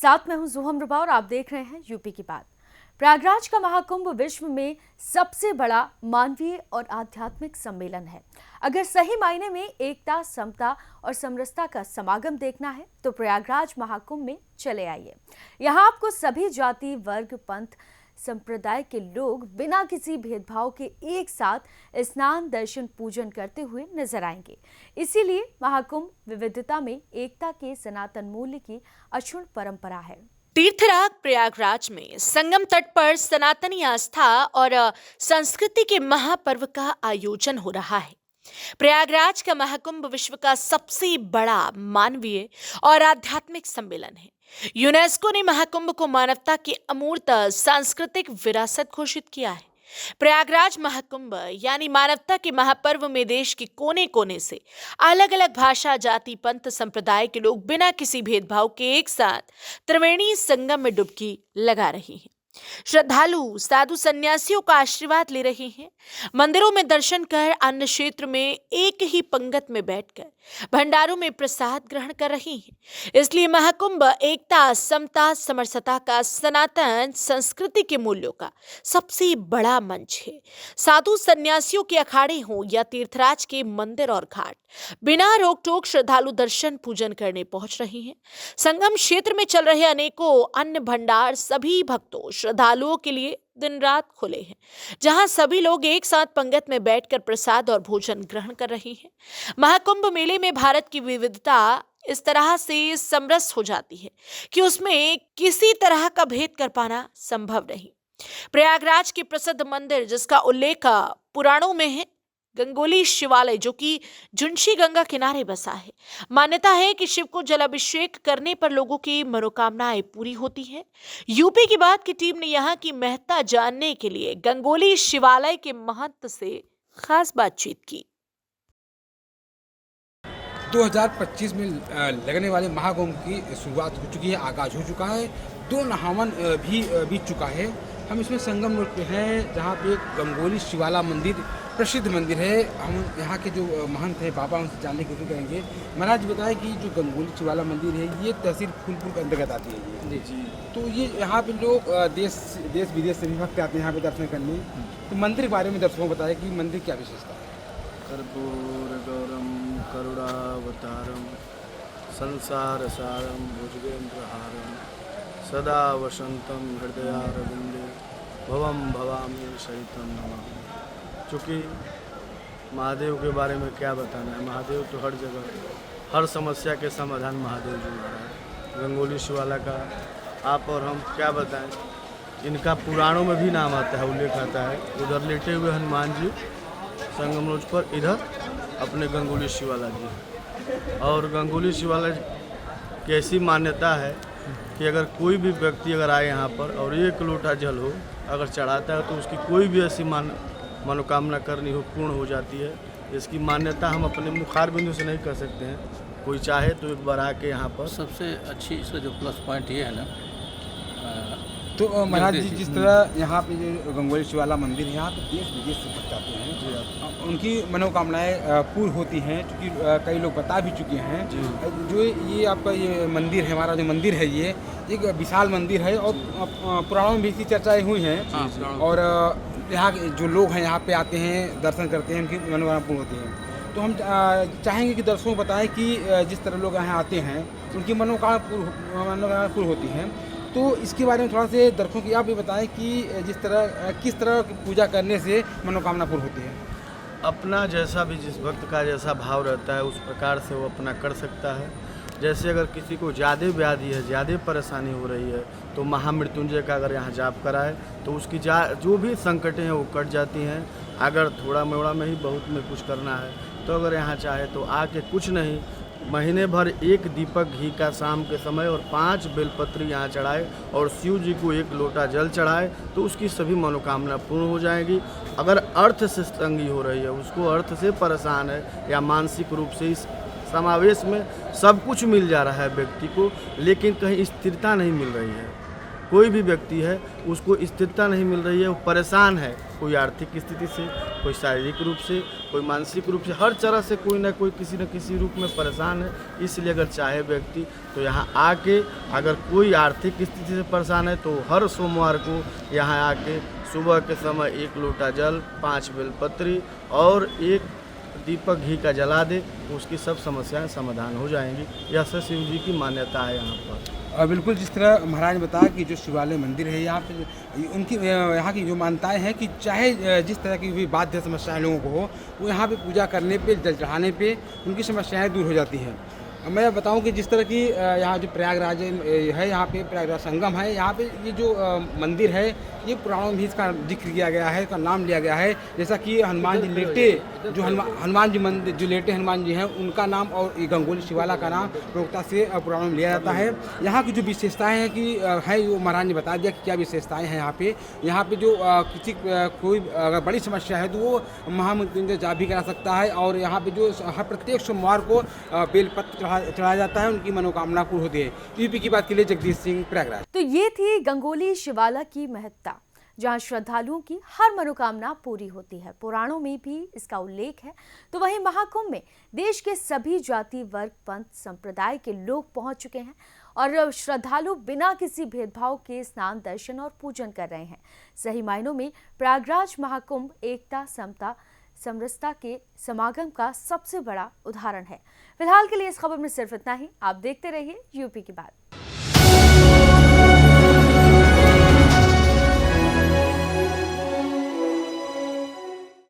साथ में हूं जुहम रुबा और आप देख रहे हैं यूपी की बात। प्रयागराज का महाकुंभ विश्व में सबसे बड़ा मानवीय और आध्यात्मिक सम्मेलन है। अगर सही मायने में एकता, समता और समरसता का समागम देखना है तो प्रयागराज महाकुंभ में चले आइए। यहाँ आपको सभी जाति, वर्ग, पंथ, संप्रदाय के लोग बिना किसी भेदभाव के एक साथ स्नान, दर्शन, पूजन करते हुए नजर आएंगे। इसीलिए महाकुंभ विविधता में एकता के सनातन मूल्य की अक्षुण्ण परंपरा है। तीर्थराज प्रयागराज में संगम तट पर सनातनी आस्था और संस्कृति के महापर्व का आयोजन हो रहा है। प्रयागराज का महाकुंभ विश्व का सबसे बड़ा मानवीय और आध्यात्मिक सम्मेलन है। यूनेस्को ने महाकुंभ को मानवता की अमूर्त सांस्कृतिक विरासत घोषित किया है। प्रयागराज महाकुंभ यानी मानवता के महापर्व में देश के कोने कोने से अलग अलग भाषा, जाति, पंथ, संप्रदाय के लोग बिना किसी भेदभाव के एक साथ त्रिवेणी संगम में डुबकी लगा रहे हैं। श्रद्धालु साधु सन्यासियों का आशीर्वाद ले रहे हैं। मंदिरों में दर्शन कर, अन्न क्षेत्र में एक ही पंगत में बैठकर भंडारों में प्रसाद ग्रहण कर रहे हैं। इसलिए महाकुंभ एकता, समता, समरसता का सनातन संस्कृति के मूल्यों का सबसे बड़ा मंच है। साधु सन्यासियों के अखाड़े हों या तीर्थराज के मंदिर और घाट, बिना रोक टोक श्रद्धालु दर्शन पूजन करने पहुंच रहे हैं। संगम क्षेत्र में चल रहे अनेकों अन्न भंडार सभी भक्तों, श्रद्धालुओं के लिए दिन रात खुले हैं, जहां सभी लोग एक साथ पंगत में बैठकर प्रसाद और भोजन ग्रहण कर रहे हैं। महाकुंभ मेले में भारत की विविधता इस तरह से समरस हो जाती है कि उसमें किसी तरह का भेद कर पाना संभव नहीं। प्रयागराज के प्रसिद्ध मंदिर, जिसका उल्लेख पुराणों में है, गंगोली शिवालय, जो कि झुंसी गंगा किनारे बसा है। मान्यता है कि शिव को जलाभिषेक करने पर लोगों की मनोकामनाएं पूरी होती हैं। यूपी की बात की टीम ने यहाँ की महत्ता जानने के लिए गंगोली शिवालय के महंत से खास बातचीत की। 2025 में लगने वाले महाकुंभ की शुरुआत हो चुकी है, आगाज हो चुका है। 2 नहावन भी बीत चुका है। हम इसमें संगम रोड पे हैं, जहाँ पे एक गंगोली शिवाला मंदिर प्रसिद्ध मंदिर है। हम यहाँ के जो महंत हैं बाबा, उनसे जानने की कोशिश करेंगे। महाराज बताएं कि जो गंगोली शिवाला मंदिर है, ये तहसील फूलपुर के अंतर्गत आती है ये जी। तो ये यहाँ पे लोग देश विदेश से भी भक्त आते हैं यहाँ पे दर्शन करने। तो मंदिर के बारे में दर्शकों को बताएं कि मंदिर क्या विशेषता है। कर्पूर गौरम करुणावतारम संसार सारम भुजगेन्द्रहारम सदा वसंतम हृदयारविंदे भवम भवामी सहितम नमामि। चूँकि महादेव के बारे में क्या बताना है, महादेव तो हर जगह, हर समस्या के समाधान महादेव जी रहा है। गंगोली शिवाला का आप और हम क्या बताएं, इनका पुराणों में भी नाम आता है, उल्लेख आता है। उधर लेटे हुए हनुमान जी संगम रोज पर, इधर अपने गंगोली शिवाला जी। और गंगोली शिवाला की ऐसी मान्यता है कि अगर कोई भी व्यक्ति अगर आए यहाँ पर और 1 लोटा जल हो अगर चढ़ाता है तो उसकी कोई भी ऐसी मनोकामना करनी हो पूर्ण हो जाती है। इसकी मान्यता हम अपने मुखार बिंदु से नहीं कर सकते हैं। कोई चाहे तो एक बार आके यहाँ पर। सबसे अच्छी इसका जो प्लस पॉइंट ये है ना, तो महाराज जी, जिस तरह यहाँ पे जो गंगोली शिवाला मंदिर है, यहाँ पे देश विदेश से भक्त आते हैं, उनकी मनोकामनाएं पूर्ण होती हैं, क्योंकि कई लोग बता भी चुके हैं। जो ये आपका ये मंदिर है, हमारा जो मंदिर है, ये एक विशाल मंदिर है और पुराणों में भी इसकी चर्चाएँ हुई हैं। और यहाँ जो लोग हैं यहाँ पे आते हैं, दर्शन करते हैं, उनकी मनोकामना पूर्ण होती है। तो हम चाहेंगे कि दर्शकों को बताएं कि जिस तरह लोग यहाँ आते हैं उनकी मनोकामना पूर्ण होती हैं। तो इसके बारे में थोड़ा से दर्शकों की आप भी बताएं कि किस तरह की पूजा करने से मनोकामना पूर्ण होती है। अपना जैसा भी, जिस भक्त का जैसा भाव रहता है उस प्रकार से वो अपना कर सकता है। जैसे अगर किसी को ज़्यादा व्याधि है, ज़्यादा परेशानी हो रही है, तो महामृत्युंजय का अगर यहाँ जाप कराए तो उसकी जो भी संकटें हैं वो कट जाती हैं। अगर थोड़ा मोड़ा में ही बहुत में कुछ करना है तो अगर यहाँ चाहे तो आके कुछ नहीं, महीने भर 1 दीपक घी का शाम के समय और 5 बेलपत्री यहाँ चढ़ाए और शिव जी को 1 लोटा जल चढ़ाए तो उसकी सभी मनोकामना पूर्ण हो जाएगी। अगर अर्थ से तंगी हो रही है, उसको अर्थ से परेशान है या मानसिक रूप से, इस समावेश में सब कुछ मिल जा रहा है व्यक्ति को, लेकिन कहीं स्थिरता नहीं मिल रही है, कोई भी व्यक्ति है उसको स्थिरता नहीं मिल रही है, वो परेशान है, कोई आर्थिक स्थिति से, कोई शारीरिक रूप से, कोई मानसिक रूप से, हर तरह से कोई ना कोई किसी न किसी रूप में परेशान है। इसलिए अगर चाहे व्यक्ति तो यहाँ आके, अगर कोई आर्थिक स्थिति से परेशान है तो हर सोमवार को यहाँ आके सुबह के समय 1 लोटा जल, 5 बेलपत्री और 1 दीपक घी का जला दे, उसकी सब समस्याएं समाधान हो जाएंगी। यह शिव जी की मान्यता है यहाँ पर। बिल्कुल, जिस तरह महाराज ने बताया कि जो शिवालय मंदिर है यहाँ पे, उनकी यहाँ की जो मान्यताएं हैं कि चाहे जिस तरह की भी बाध्य समस्याएं लोगों को हो, वो यहाँ पे पूजा करने पे, जल चढ़ाने पे उनकी समस्याएं दूर हो जाती हैं। मैं बताऊं कि जिस तरह की यहाँ जो प्रयागराज है, यहाँ पे प्रयागराज संगम है, यहाँ पे ये जो मंदिर है, ये पुराणों में भी इसका जिक्र किया गया है, इसका नाम लिया गया है। जैसा कि हनुमान जी लेटे, जो हनुमान जी मंदिर जो लेटे हनुमान जी हैं, उनका नाम और ये गंगोली शिवाला का नाम प्रवक्ता से पुराणों में लिया जाता है। यहाँ की जो विशेषताएँ हैं कि है, वो महाराज ने बता दिया कि क्या विशेषताएँ हैं यहाँ पे। यहाँ पे जो किसी कोई अगर बड़ी समस्या है तो वो महामृत्युंजय जाप भी करा सकता है। और यहाँ पे जो हर प्रत्येक सोमवार को बेलपत्र चढ़ाया जाता है, उनकी मनोकामना पूर्ण होती है। यूपी की बात के लिए जगदीश सिंह, प्रयागराज। तो ये थी गंगोली शिवाला की महत्ता, जहाँ श्रद्धालुओं की हर मनोकामना पूरी होती है। पुराणों में भी इसका उल्लेख है। तो वहीं महाकुंभ में देश के सभी जाति, वर्ग, पंथ, संप्रदाय के लोग पहुंच चुके हैं और श्रद्धालु बिना किसी भेदभाव के स्नान, दर्शन और पूजन कर रहे हैं। सही मायनों में प्रयागराज महाकुंभ एकता, समता, समरसता के समागम का सबसे बड़ा उदाहरण है। फिलहाल के लिए इस खबर में सिर्फ इतना ही। आप देखते रहिए यूपी की बात।